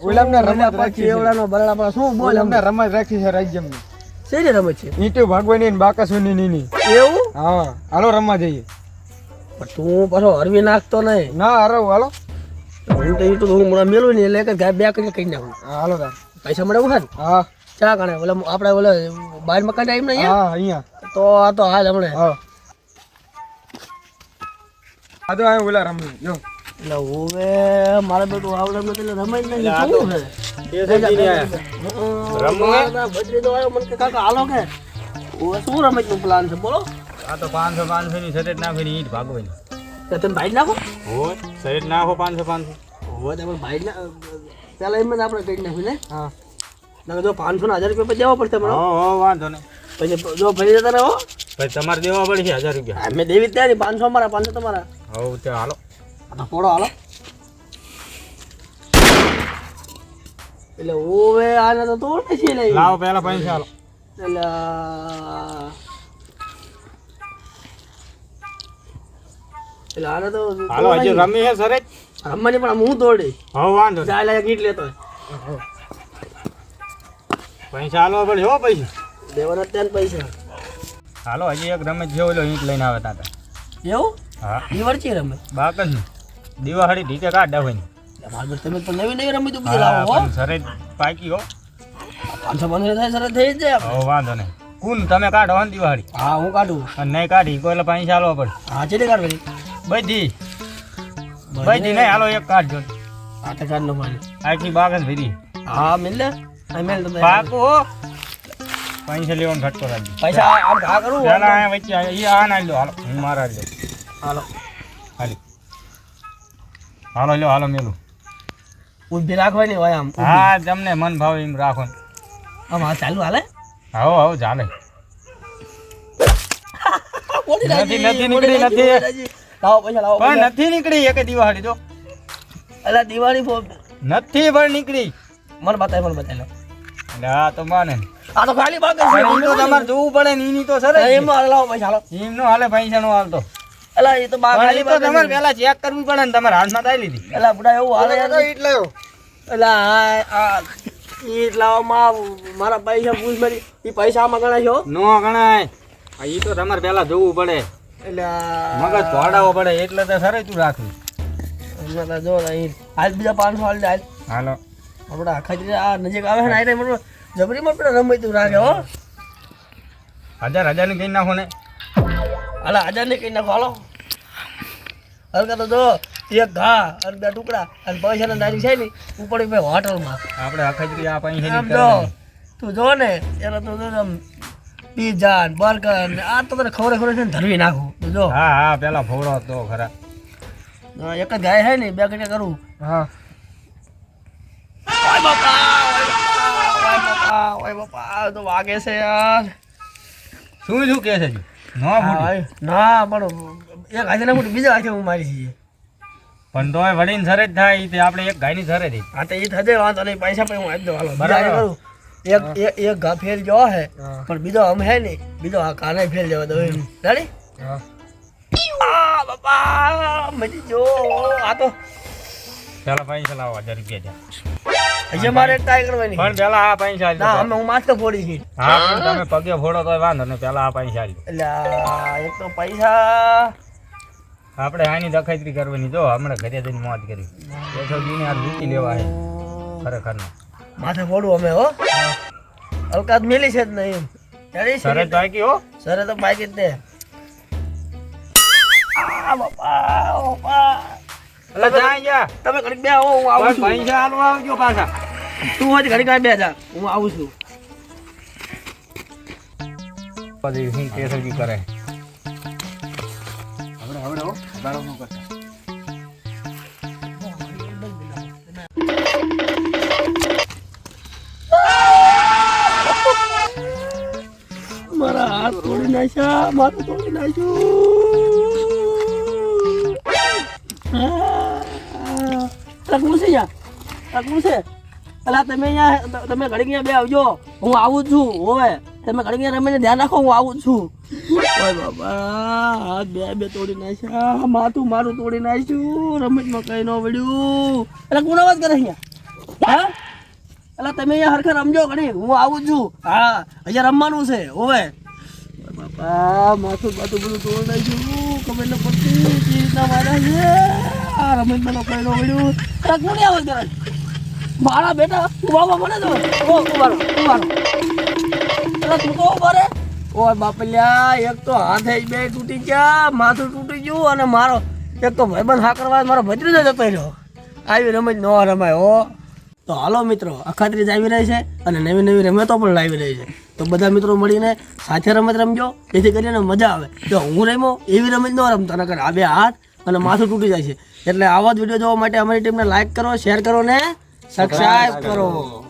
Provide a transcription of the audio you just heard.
ઓલામને રમત રાખી છે. એવડાનો બરાડા પર શું બોલ ઓલામને રમત રાખી છે રાજ્યમની. શેની રમત છે ઈંટુ ભાગવાની ને બાકાસુની નીની. એવું હા હાલો રમવા જઈએ. પણ તું પાછો હરવી નાખતો નહીં ના અરે હાલો. હું તો ઈટું હું હમણાં મેલું ને એટલે કે ગાય બે કરી કઈ નાખું હા, હાલો તાર. પૈસા મળે એવું હા ચા કાણે ઓલા આપણે ઓલા બહાર મકાન ટાઈમ ને હા અહીંયા. તો આ તો હાલ હમણે હા આ તો આ ઓલા રમી જો. એટલે હવે મારે બેટું આવડે એટલે રમાય નહીં શું છે તો આવ્યો મને કે કાકા હાલો કે હવે શું રમત નું પ્લાન છે બોલો આ તો 500 ની સરેટ નાખીને ઈંટ ભાગવાની. તો તમે ભાઈ નાખો હોય સરેટ નાખો 500. હવે તમે ભાઈ ના પેલા એમ જ આપણે કઈ નાખ્યું ને હા ના જો 500 ના 1000 રૂપિયા દેવા પડશે મને હો વાંધો નહીં. પછી જો ભરી જતા રહો પછી તમારે દેવા પડશે 1000 રૂપિયા. અમે દેવી ત્યાં 500 અમારા 500 તમારા હવ તે હાલો. તો ફોડો હાલો એટલે ઓવે આને તો તોડ છે લે લાવો પહેલા પૈસા હાલો. એટલે એટલે આને તો હાલો હજી રમી હે સરેટ. રમવાની પણ હું તોડી હવ વાંધો નહીં. જાય ગીટ લેતો પૈસા હાલવા પડે હો પૈસા. દેવાના ત્યાં પૈસા હાલો હજી એક રમે જેવો લો ઈંટ લઈને આવે તાતા. એવું હા ઈ વરચી રમે બાક જ નહીં. દિવાળી ઢીકે કાઢ હોય. મારું તમે તો નવી નવી રમી તો બધી લાવો હો સરેટ પાકી હો. 500 થાય સરસ થઈ જાય હવ વાંધો નહીં. કુન તમે કાઢો ને દિવાળી હા હું કાઢું અને નહીં કાઢી કોઈ એટલે પૈસા હાલવા પડે. હા ચેલી કાઢવાની બધી નહીં હાલો એક કાઢજો. હા તો કાઢ લો મારી આખી બાગ જ ભરી હા મિલ લે આ મેલ તમે પાકું હો. પૈસા લેવાનો ઘટકો રાખજો. પૈસા આમ ઘા કરું પેલા આ વચ્ચે એ આ ના લો હાલો હું મારા લો હાલો હાલી હાલો લો હાલો મેલું. ઊભી રાખવાની હોય આમ હા તમને મન ભાવે એમ રાખો. આમ હા ચાલુ હાલે આવો આવો ચાલે. નથી નીકળી નથી લાવો પૈસા લાવો પણ નથી નીકળી એક દિવાળી તો અલા દિવાળી નથી પણ નીકળી. મને બતાય લો એટલે આ તો માને આ તો ખાલી બાકી પણ ઈ તો તમારે જોવું પડે ને એની તો સરસ એમ લાવો પૈસા હાલો એમ નો હાલે પૈસા નો હાલતો. અલા એ તો બા પણ ખાલી ઈ તો તમારે પેલા ચેક કરવી પડે ને તમારે હાથમાં આવી લીધી. અલા બુડા એવું હાલે યાર ઈટ લાવ્યો. અલા આ ઈટ લાવવામાં મારા પૈસા પૂછ મારી ઈ પૈસા આમાં ગણાય છો નો ગણાય. ઈ તો તમારે પેલા જોવું પડે એટલે મગજ ધોડાવવો પડે એટલે તો સરસ તું રાખવી. જો હાલ બીજા 500 હાલ હાલ હાલો આપણે આખા જ આ નજીક આવે ને આઈ મને જબરીમાં પણ રમઈ તું રાખે હો 1000 ની કઈ નાખો ને. હાલા 1000 ની કઈ નાખો હાલો હલકા તો જો એક ઘા અને બે ટુકડા અને પૈસા ના દારી છે ને ઉપર ભાઈ હોટલમાં આપણે આખા આ પૈસા આમ જો તું જો ને એનો તો આમ પીઝા ને બર્ગર ને આ તો તને ખબર છે ને ધરવી નાખું તું જો હા હા પેલા ફોડો તો ખરા. એક જ ગાય છે ને બે કટે કરું હા ઓય બાપા તો વાગે છે યાર શું કે છે જી? નો ફૂટી. ના પણ એક હાથે ના ફૂટી બીજા હાથે હું મારી છીએ પણ તોય વડીને સરે જ થાય તે આપણે એક ગાયની સરે થઈ. હા તો એ થશે વાંધો નહીં પૈસા પણ હું આપી દઉં હાલો બરાબર. બરાબર કરું એક ઘા ફેર જો હે પણ બીજો આમ હે ને બીજો આ કાને ફેર જવા દો રેડી હા આ બાપા મજી જો આ તો પેલા પૈસા લાવો 1000 રૂપિયા જા. હજી મારે ટ્રાય કરવાની પણ પેલા આ પૈસા આલજો. ના અમે હું માથે ફોડી છે હા પણ તમે પગે ફોડો તોય વાંધો નહીં પેલા આ પૈસા આલજો. એટલે એક તો પૈસા આપણે આની દખાઈત્રી કરવાની જો હમણાં ઘરે જઈને મોજ કરી. 100 ની આ લૂટી લેવા હે ખરેખર ને. માથે ફોડું અમે હો હલકા જ મેલી છે જ નહીં ત્યારે સરે તો આકી હો. સરે તો બાકી જ દે આ બાપા એટલે જા જા. તમે ઘડીક બે આવો હું આવું પણ છું પૈસા આલવા આવજો પાછા. તું હજી ઘડીક બે જા હું આવું છું પછી હું કેસરજી કરે. હવે હો ગાળો નો કરતા. મારા હાથ તોડી નાખ્યા માથું તોડી નાખ્યું તકલું છે યાર તકલું છે અલા તમે અહીંયા તમે ઘડીક અહીંયા બે આવજો હું આવું જ છું હોવે તમે ઘડીક અહીંયા રમીને ધ્યાન રાખો હું આવું જ છું ઓય બાબા હાથ બે તોડી નાખ્યા માથું મારું તોડી નાખ્યું રમતમાં કઈ ન વળ્યું એટલે કોણ અવાજ કરે અહીંયા હા એટલે તમે અહીંયા હરખા રમજો ઘડી હું આવું જ છું હા અહીંયા રમવાનું છે ઓવે બાપા માથું બધું તોડાઈ ગયું ખબર ન પડતી કેવી રીતના માર્યા છે આ રમેશ મને કઈ ન મળ્યું તક નહીં આવે કરે મારા બેટા ઉભા મને તો ઉભારો તું તો ઉભા રે ઓય બાપલ્યા એક તો હાથે બે તૂટી ગયા માથું તૂટી ગયું અને મારો એક તો ભાઈબંધ હા કરવા મારો ભત્રીજો જતો રહ્યો આવી રમત ન રમાય હો તો હાલો મિત્રો અખાત્રીજ આવી રહી છે અને નવી નવી રમતો પણ લાવી રહી છે તો બધા મિત્રો મળીને સાથે રમત રમજો જેથી કરીને મજા આવે જો હું રમ્યો એવી રમત ન રમતો નકર આ બે હાથ અને માથું તૂટી જાય છે એટલે આવા જ વિડીયો જોવા માટે અમારી ટીમને લાઈક કરો શેર કરો ને સબસ્ક્રાઇબ કરો